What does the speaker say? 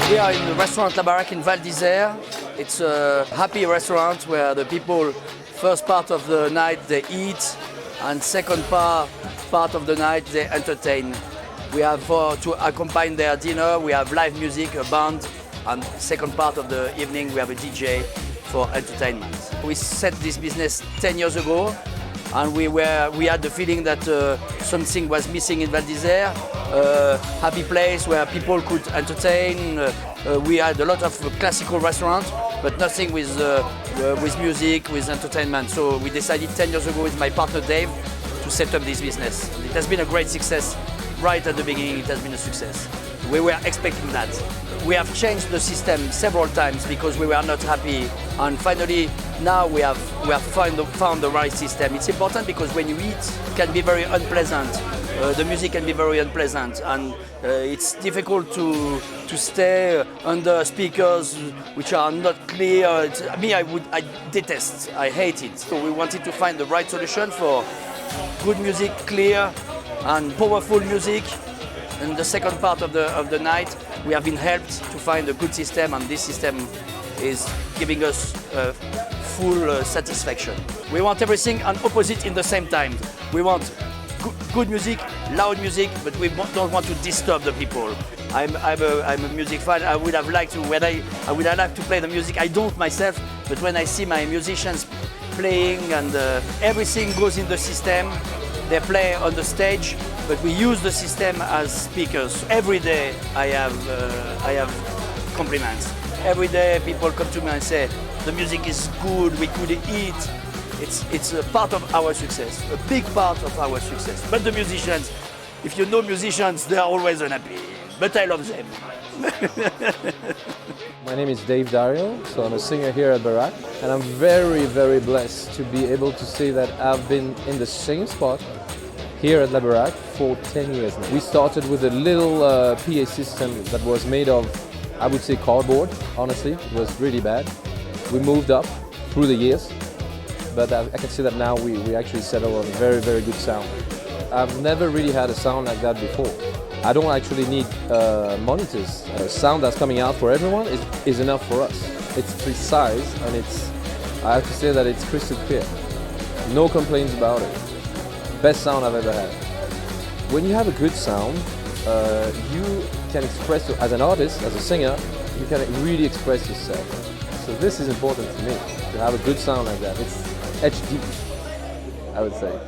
We are in the restaurant La Baraque in Val D'Isère. It's a happy restaurant where the people, first part of the night they eat, and second part of the night they entertain. We have to accompany their dinner, we have live music, a band, and second part of the evening we have a DJ for entertainment. We set this business 10 years ago, and we had the feeling that something was missing in Val D'Isère. Happy place where people could entertain. We had a lot of classical restaurants, but nothing with music, with entertainment. So we decided 10 years ago with my partner Dave to set up this business. It has been a great success. Right at the beginning, it has been a success. We were expecting that. We have changed the system several times because we were not happy, and finally now we have found the right system. It's important because when you eat, it can be very unpleasant. The music can be very unpleasant, and it's difficult to stay under speakers which are not clear. I detest, I hate it. So we wanted to find the right solution for good music, clear and powerful music. In the second part of the night, we have been helped to find a good system, and this system is giving us full satisfaction. We want everything and opposite in the same time. We want good music, loud music, but we don't want to disturb the people. I'm a music fan. I would have liked to, I would have liked to play the music. I don't myself, but when I see my musicians playing and everything goes in the system, they play on the stage, but we use the system as speakers. Every day I have compliments. Every day people come to me and say, the music is good, we could eat. It's a part of our success, a big part of our success. But the musicians, if you know musicians, they are always unhappy. But I love them. My name is Dave Dario, so I'm a singer here at Baraque, and I'm very, very blessed to be able to say that I've been in the same spot here at La Baraque for 10 years now. We started with a little PA system that was made of, I would say, cardboard, honestly. It was really bad. We moved up through the years, but I can see that now we actually settle on very, very good sound. I've never really had a sound like that before. I don't actually need monitors. The sound that's coming out for everyone is enough for us. It's precise, and I have to say that it's crystal clear. No complaints about it. Best sound I've ever had. When you have a good sound, you can express, as an artist, as a singer, you can really express yourself. So this is important to me, to have a good sound like that. It's HD, I would say.